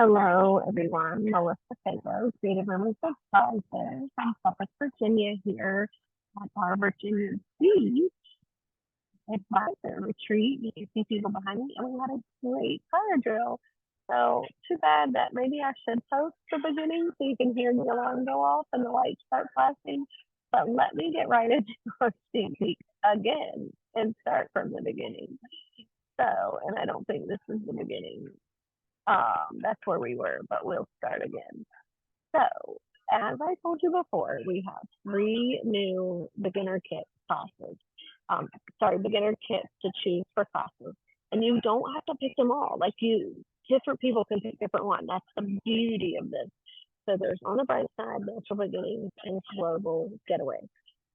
Hello, everyone. Melissa Fago, Creative Rooms Advisor from Suffolk, Virginia, here at our Virginia Beach Advisor Retreat. You can see people behind me, and we had a great fire drill. So, too bad that maybe I should post the beginning so you can hear the alarm go off and the lights start flashing. But let me get right into our sneak peek again and start from the beginning. So, and I don't think this is the beginning. That's where we were, but we'll start again. So, as I told you before, we have three new beginner kit classes. Beginner kits to choose for classes. And you don't have to pick them all. Different people can pick different ones. That's the beauty of this. So there's On the Bright Side, Natural Beginnings, and Global Getaway.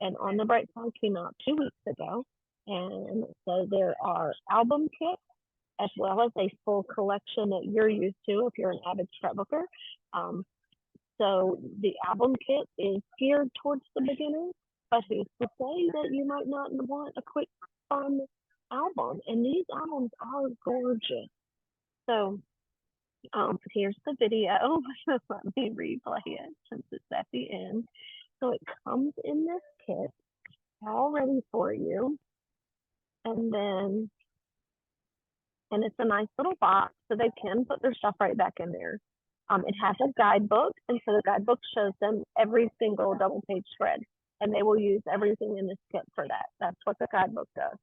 And On the Bright Side came out 2 weeks ago. And so there are album kits as well as a full collection that you're used to if you're an avid scrapbooker. So the album kit is geared towards the beginner, but who's to say that you might not want a quick, fun album? And these albums are gorgeous. So here's the video. Let me replay it since it's at the end. So it comes in this kit all ready for you. And it's a nice little box, so they can put their stuff right back in there. It has a guidebook, and so the guidebook shows them every single double-page spread, and they will use everything in this kit for that. That's what the guidebook does.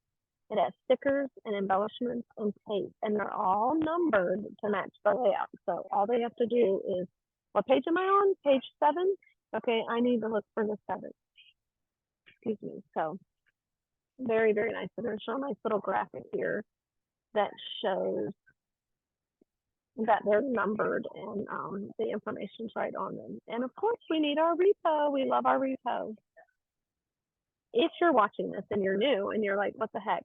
It has stickers and embellishments and tape, and they're all numbered to match the layout. So all they have to do is, what page am I on? Page 7? Okay, I need to look for the 7th. Excuse me. So very, very nice. And there's a nice little graphic here that shows that they're numbered and the information's right on them. And of course, we need our repo. We love our repo. If you're watching this and you're new and you're like, what the heck,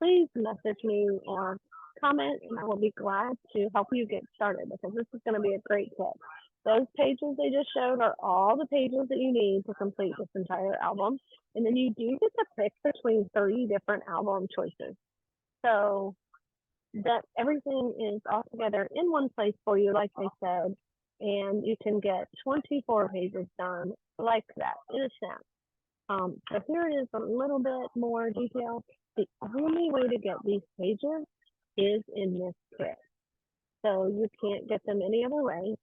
please message me or comment, and I will be glad to help you get started because this is going to be a great tip. Those pages they just showed are all the pages that you need to complete this entire album. And then you do get to pick between 30 different album choices. So that everything is all together in one place for you, like they said, and you can get 24 pages done like that in a snap. So here it is a little bit more detail. The only way to get these pages is in this kit. So you can't get them any other way.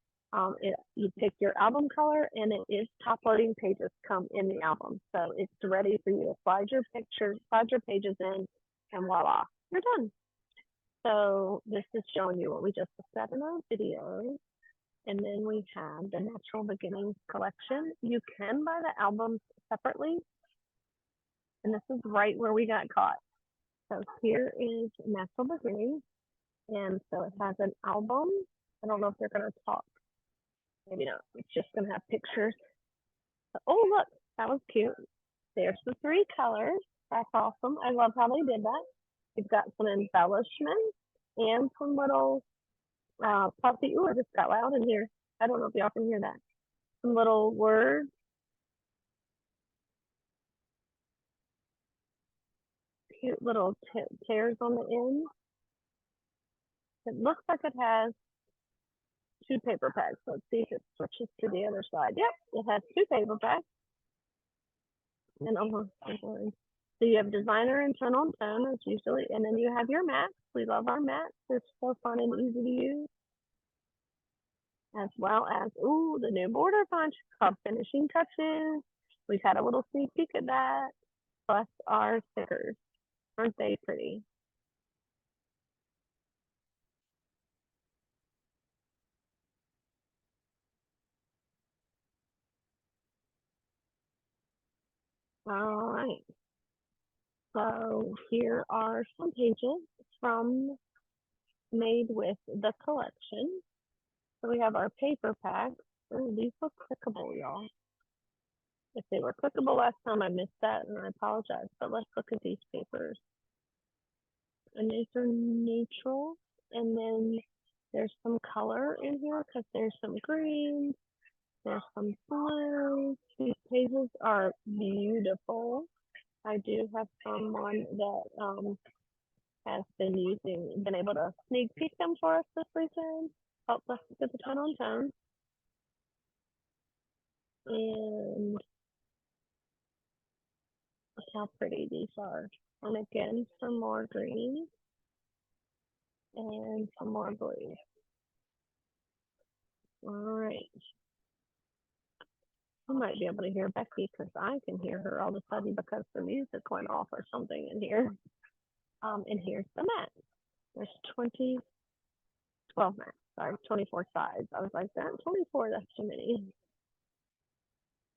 You pick your album color, and it is top loading pages come in the album. So it's ready for you to slide your pictures, slide your pages in, and voila, you're done. So this is showing you what we just looked at in our videos. And then we have the Natural Beginnings collection. You can buy the albums separately. And this is right where we got caught. So here is Natural Beginnings. And so it has an album. I don't know if they're going to talk. Maybe not. It's just going to have pictures. Oh, look, that was cute. There's the 3 colors. That's awesome. I love how they did that. You've got some embellishments and some little puffy. Ooh, I just got loud in here. I don't know if y'all can hear that. Some little words. Cute little tears on the end. It looks like it has 2 paper packs. Let's see if it switches to the other side. Yep, it has 2 paper packs. And so you have designer and tone on tone as usually, and then you have your mats. We love our mats. They're so fun and easy to use. As well as, ooh, the new border punch called Finishing Touches. We've had a little sneak peek at that. Plus our stickers. Aren't they pretty? All right. So here are some pages from made with the collection. So we have our paper packs. Oh, these look clickable, y'all. If they were clickable last time, I missed that, and I apologize. But let's look at these papers. And these are neutral. And then there's some color in here because there's some green. There's some blues. These pages are beautiful. I do have someone that has been able to sneak peek them for us this weekend. helps us get the tone on tone. And look how pretty these are. And again, some more green and some more blue. All right. You might be able to hear Becky because I can hear her all of a sudden because the music went off or something in here. And here's the mat. There's 12 mats. Sorry, 24 sides. I was like, that 24, that's too many.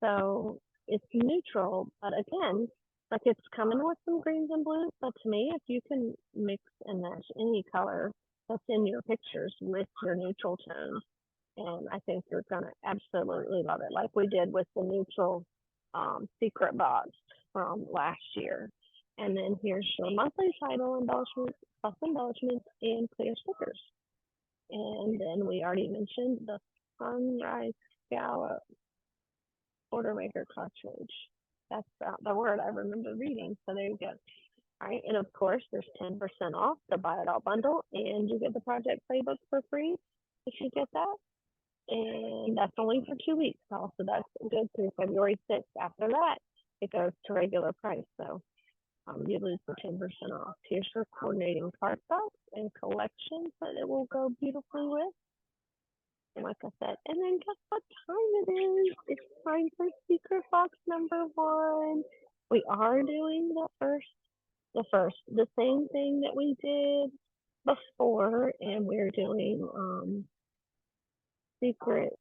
So it's neutral, but again, like it's coming with some greens and blues. But to me, if you can mix and match any color that's in your pictures with your neutral tones, and I think you're gonna absolutely love it, like we did with the neutral secret box from last year. And then here's your monthly title embellishments, plus embellishments, and clear stickers. And then we already mentioned the Sunrise Scallop order maker cartridge. That's the word I remember reading. So there you go. All right, and of course, there's 10% off the Buy It All bundle, and you get the project playbook for free if you get that. And that's only for 2 weeks. Also, that's good through February 6th. After that, it goes to regular price. So you lose the 10% off. Here's your coordinating cardstock and collections that it will go beautifully with. And like I said, and then guess what time it is? It's time for secret box number 1. We are doing the same thing that we did before, and we're doing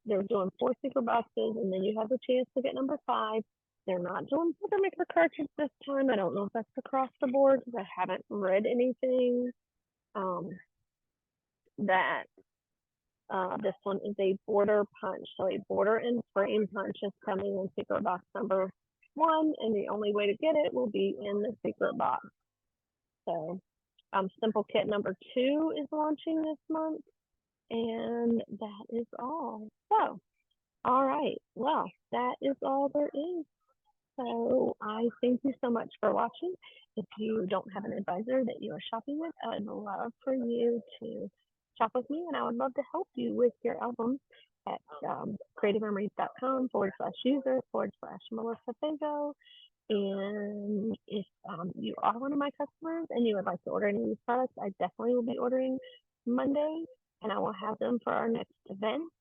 they're doing 4 secret boxes, and then you have a chance to get number 5. They're not doing order maker cartridge this time. I don't know if that's across the board because I haven't read anything that this one is a border punch. So a border and frame punch is coming in secret box number 1, and the only way to get it will be in the secret box. So simple kit number 2 is launching this month, and that is all. So, all right, well, that is all there is. So I thank you so much for watching. If you don't have an advisor that you are shopping with, I'd love for you to shop with me, and I would love to help you with your album at creativememories.com/user/Melissa Fago. And if you are one of my customers and you would like to order any of these products, I definitely will be ordering Monday, and I will have them for our next event.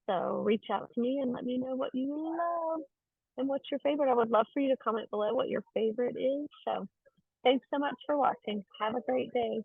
So reach out to me and let me know what you love and what's your favorite. I would love for you to comment below what your favorite is. So thanks so much for watching. Have a great day.